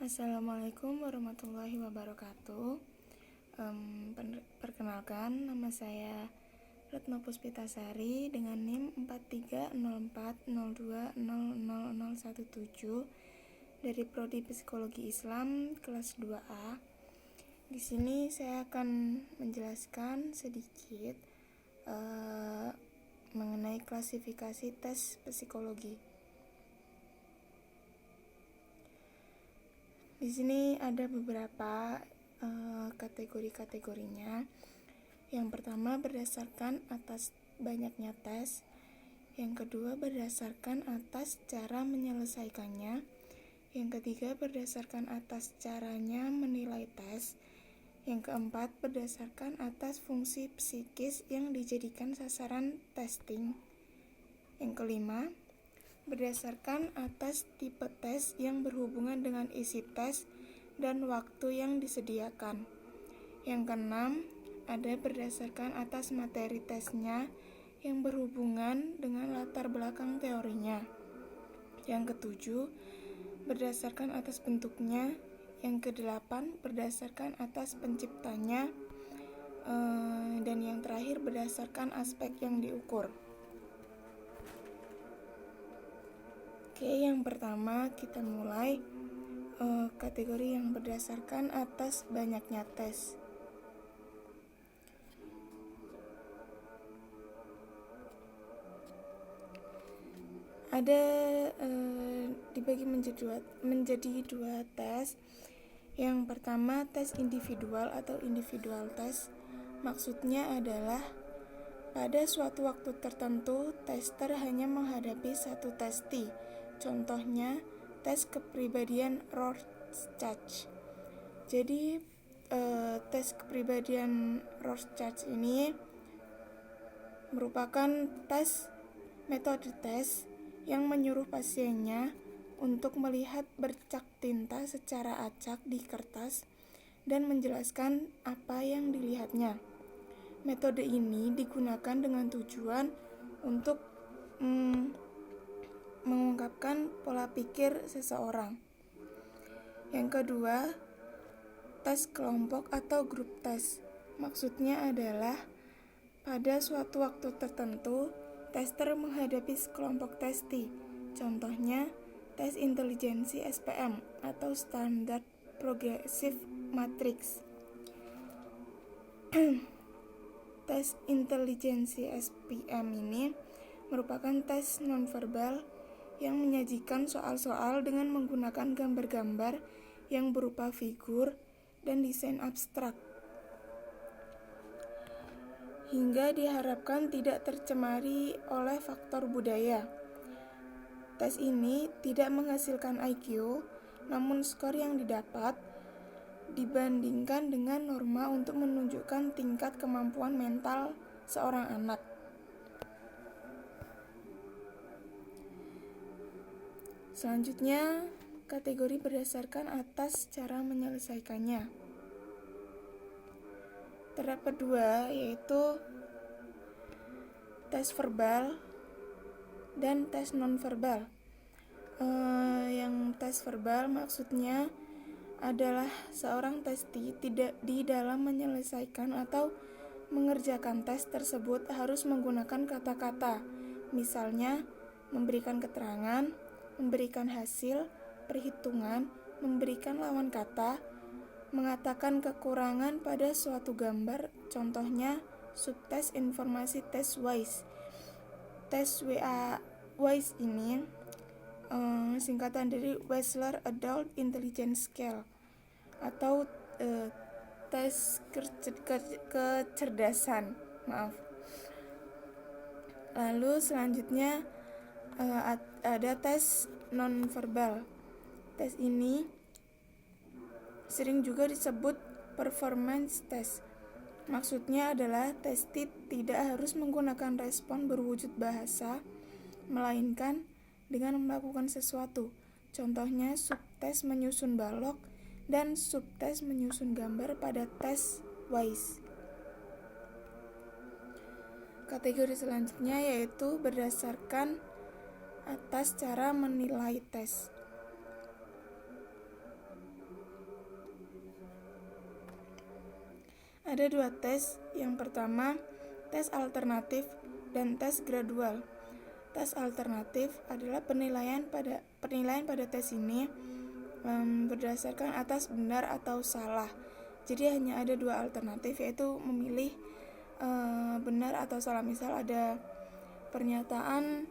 Assalamualaikum warahmatullahi wabarakatuh. Perkenalkan, nama saya Retno Puspitasari dengan NIM 4304020017 dari Prodi Psikologi Islam kelas 2A. Di sini saya akan menjelaskan sedikit mengenai klasifikasi tes psikologi. Di sini ada beberapa kategori-kategorinya. Yang pertama berdasarkan atas banyaknya tes. Yang kedua berdasarkan atas cara menyelesaikannya. Yang ketiga berdasarkan atas caranya menilai tes. Yang keempat berdasarkan atas fungsi psikis yang dijadikan sasaran testing. Yang kelima berdasarkan atas tipe tes yang berhubungan dengan isi tes dan waktu yang disediakan. Yang keenam, ada berdasarkan atas materi tesnya yang berhubungan dengan latar belakang teorinya. Yang ketujuh, berdasarkan atas bentuknya. Yang kedelapan, berdasarkan atas penciptanya. Dan yang terakhir, berdasarkan aspek yang diukur. Oke, yang pertama kita mulai kategori yang berdasarkan atas banyaknya tes. Ada dibagi menjadi dua tes. Yang pertama tes individual atau individual tes. Maksudnya adalah pada suatu waktu tertentu tester hanya menghadapi satu testi. Contohnya, tes kepribadian Rorschach. Jadi, tes kepribadian Rorschach ini merupakan metode tes yang menyuruh pasiennya untuk melihat bercak tinta secara acak di kertas dan menjelaskan apa yang dilihatnya. Metode ini digunakan dengan tujuan untuk mengungkapkan pola pikir seseorang. Yang kedua, tes kelompok atau grup tes. Maksudnya adalah pada suatu waktu tertentu, tester menghadapi sekelompok testi. Contohnya, tes intelijensi SPM atau Standard Progressive Matrix. Tes intelijensi SPM ini merupakan tes nonverbal yang menyajikan soal-soal dengan menggunakan gambar-gambar yang berupa figur dan desain abstrak, hingga diharapkan tidak tercemari oleh faktor budaya. Tes ini tidak menghasilkan IQ, namun skor yang didapat dibandingkan dengan norma untuk menunjukkan tingkat kemampuan mental seorang anak. Selanjutnya, kategori berdasarkan atas cara menyelesaikannya. Terdapat dua, yaitu tes verbal dan tes nonverbal. Yang tes verbal maksudnya adalah seorang testi tidak di dalam menyelesaikan atau mengerjakan tes tersebut harus menggunakan kata-kata, misalnya memberikan keterangan, memberikan hasil perhitungan, memberikan lawan kata, mengatakan kekurangan pada suatu gambar. Contohnya subtes informasi tes WISE. Tes WISE ini singkatan dari Wechsler Adult Intelligence Scale atau tes kecerdasan. Lalu selanjutnya ada tes nonverbal. Tes ini sering juga disebut performance test. Maksudnya adalah testi tidak harus menggunakan respon berwujud bahasa, melainkan dengan melakukan sesuatu. Contohnya subtes menyusun balok dan subtes menyusun gambar pada tes WISE. Kategori selanjutnya yaitu berdasarkan atas cara menilai tes. Ada dua tes. Yang pertama, tes alternatif dan tes gradual. Tes alternatif adalah penilaian pada tes ini berdasarkan atas benar atau salah. Jadi hanya ada dua alternatif, yaitu memilih benar atau salah. Misal ada pernyataan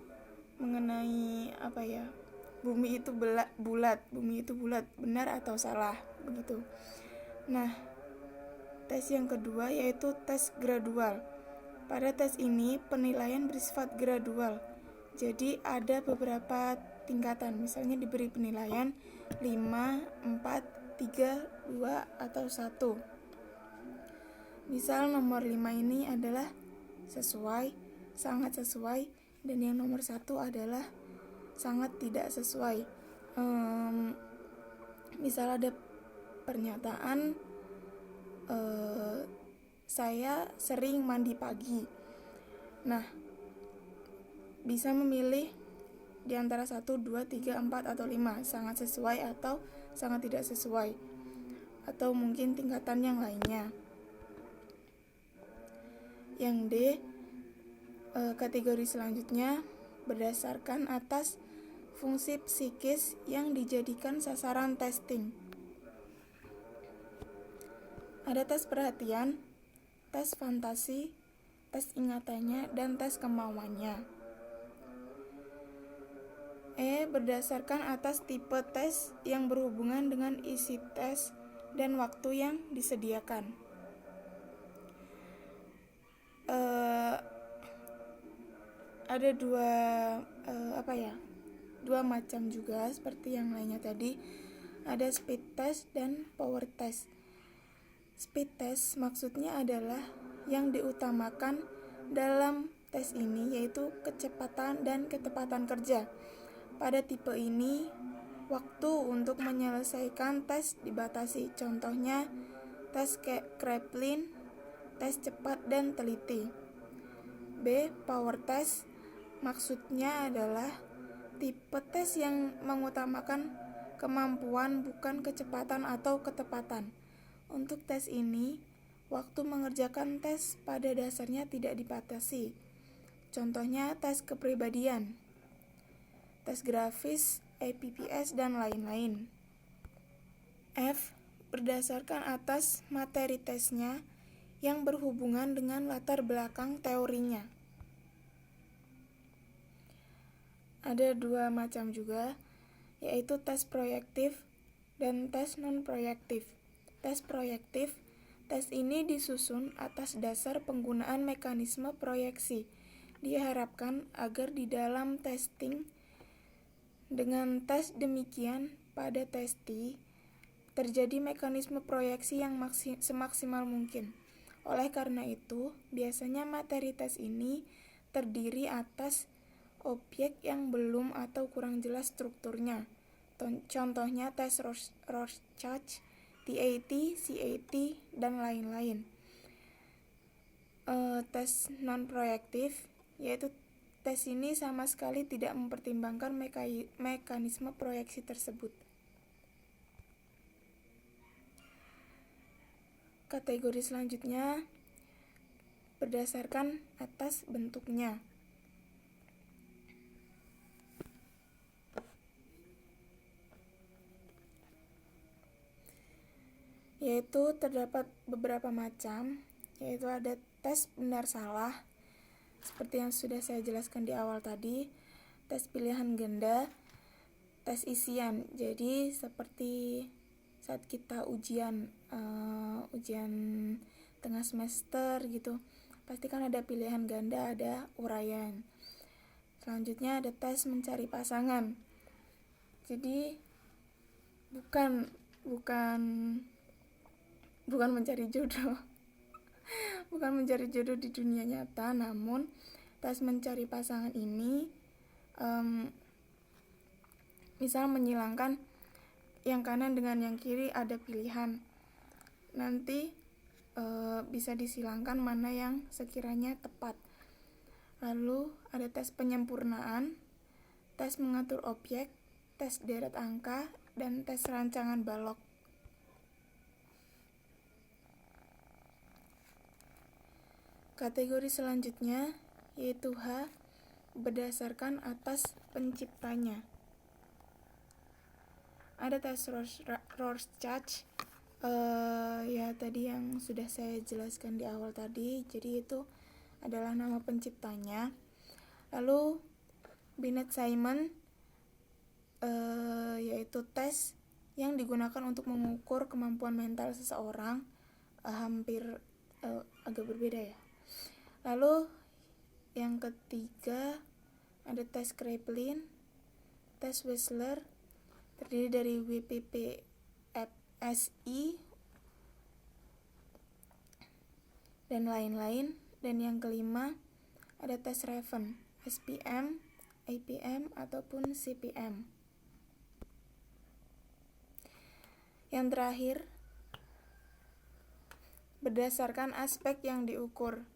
mengenai bumi itu bulat, benar atau salah, begitu. Nah, tes yang kedua yaitu tes gradual. Pada tes ini penilaian bersifat gradual. Jadi ada beberapa tingkatan. Misalnya diberi penilaian 5, 4, 3, 2, atau 1. Misal nomor 5 ini adalah sesuai, sangat sesuai, dan yang nomor 1 adalah sangat tidak sesuai. Misal ada pernyataan, saya sering mandi pagi. Nah, bisa memilih di antara 1, 2, 3, 4, atau 5, sangat sesuai atau sangat tidak sesuai, atau mungkin tingkatan yang lainnya. Yang D, kategori selanjutnya berdasarkan atas fungsi psikis yang dijadikan sasaran testing. Ada tes perhatian, tes fantasi, tes ingatannya, dan tes kemauannya. E, berdasarkan atas tipe tes yang berhubungan dengan isi tes dan waktu yang disediakan. Ada dua macam juga seperti yang lainnya tadi. Ada speed test dan power test. Speed test maksudnya adalah yang diutamakan dalam tes ini yaitu kecepatan dan ketepatan kerja. Pada tipe ini, waktu untuk menyelesaikan tes dibatasi. Contohnya, tes Kraepelin, tes cepat dan teliti. B. Power test maksudnya adalah tipe tes yang mengutamakan kemampuan bukan kecepatan atau ketepatan. Untuk tes ini, waktu mengerjakan tes pada dasarnya tidak dibatasi. Contohnya tes kepribadian, tes grafis, APPS, dan lain-lain. F. Berdasarkan atas materi tesnya yang berhubungan dengan latar belakang teorinya. Ada dua macam juga, yaitu tes proyektif dan tes non-proyektif. Tes proyektif, tes ini disusun atas dasar penggunaan mekanisme proyeksi. Diharapkan agar di dalam testing dengan tes demikian pada testi terjadi mekanisme proyeksi yang semaksimal mungkin. Oleh karena itu, biasanya materi tes ini terdiri atas objek yang belum atau kurang jelas strukturnya. Contohnya tes Rorschach, TAT, CAT, dan lain-lain. Tes non-proyektif, yaitu tes ini sama sekali tidak mempertimbangkan mekanisme proyeksi tersebut. Kategori selanjutnya berdasarkan atas bentuknya. Yaitu terdapat beberapa macam, yaitu ada tes benar salah, seperti yang sudah saya jelaskan di awal tadi, tes pilihan ganda, tes isian. Jadi seperti saat kita ujian tengah semester gitu, pasti kan ada pilihan ganda, ada uraian. Selanjutnya ada tes mencari pasangan. Jadi bukan mencari jodoh. Bukan mencari jodoh di dunia nyata, namun tes mencari pasangan ini misal menyilangkan yang kanan dengan yang kiri, ada pilihan. Nanti bisa disilangkan mana yang sekiranya tepat. Lalu ada tes penyempurnaan, tes mengatur objek, tes deret angka, dan tes rancangan balok. Kategori selanjutnya yaitu H, berdasarkan atas penciptanya. Ada tes Rorschach, ya tadi yang sudah saya jelaskan di awal tadi, jadi itu adalah nama penciptanya. Lalu Binet-Simon, yaitu tes yang digunakan untuk mengukur kemampuan mental seseorang, hampir agak berbeda ya. Lalu yang ketiga ada tes Kraepelin, tes Wechsler, terdiri dari WPPFSI dan lain-lain. Dan yang kelima ada tes Raven, SPM, IPM ataupun CPM. Yang terakhir, berdasarkan aspek yang diukur.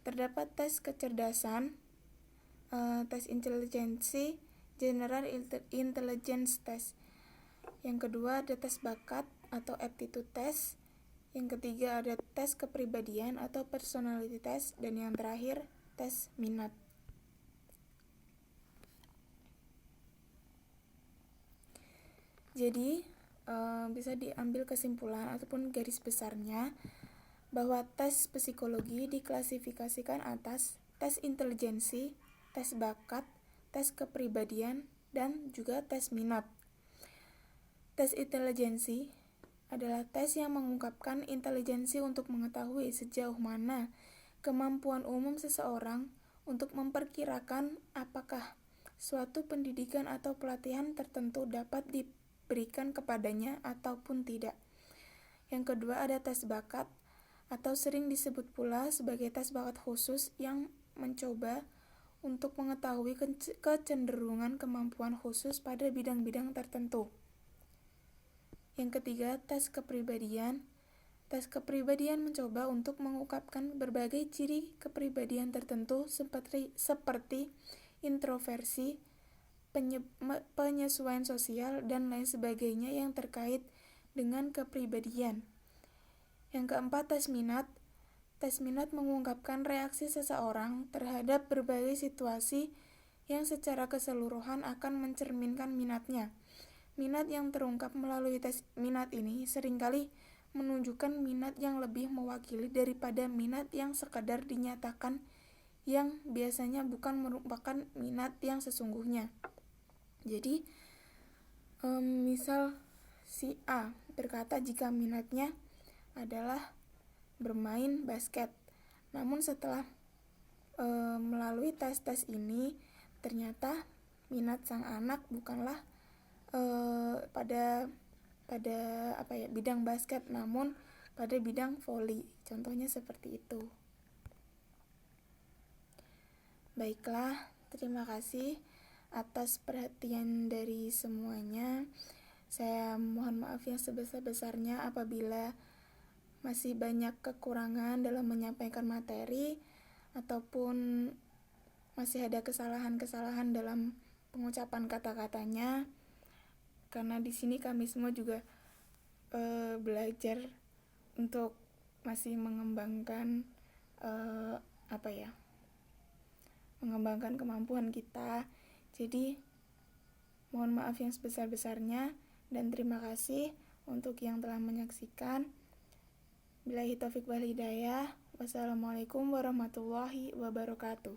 Terdapat tes kecerdasan, tes intelijensi, General Intelligence Test. Yang kedua ada tes bakat atau aptitude test. Yang ketiga ada tes kepribadian atau personality test. Dan yang terakhir tes minat. Jadi bisa diambil kesimpulan ataupun garis besarnya bahwa tes psikologi diklasifikasikan atas tes intelijensi, tes bakat, tes kepribadian, dan juga tes minat. Tes intelijensi adalah tes yang mengungkapkan intelijensi untuk mengetahui sejauh mana kemampuan umum seseorang untuk memperkirakan apakah suatu pendidikan atau pelatihan tertentu dapat diberikan kepadanya ataupun tidak. Yang kedua ada tes bakat, atau sering disebut pula sebagai tes bakat khusus yang mencoba untuk mengetahui kecenderungan kemampuan khusus pada bidang-bidang tertentu. Yang ketiga, tes kepribadian. Tes kepribadian mencoba untuk mengungkapkan berbagai ciri kepribadian tertentu seperti introversi, penyesuaian sosial, dan lain sebagainya yang terkait dengan kepribadian. Yang keempat, tes minat. Tes minat mengungkapkan reaksi seseorang terhadap berbagai situasi yang secara keseluruhan akan mencerminkan minatnya. Minat yang terungkap melalui tes minat ini seringkali menunjukkan minat yang lebih mewakili daripada minat yang sekadar dinyatakan, yang biasanya bukan merupakan minat yang sesungguhnya. Jadi, misal si A berkata jika minatnya adalah bermain basket. Namun setelah melalui tes-tes ini ternyata minat sang anak bukanlah pada bidang basket, namun pada bidang voli. Contohnya seperti itu. Baiklah, terima kasih atas perhatian dari semuanya. Saya mohon maaf yang sebesar-besarnya apabila masih banyak kekurangan dalam menyampaikan materi ataupun masih ada kesalahan-kesalahan dalam pengucapan kata-katanya, karena di sini kami semua juga belajar untuk masih mengembangkan mengembangkan kemampuan kita. Jadi mohon maaf yang sebesar-besarnya dan terima kasih untuk yang telah menyaksikan. Billahi taufiq wal hidayah. Wassalamualaikum warahmatullahi wabarakatuh.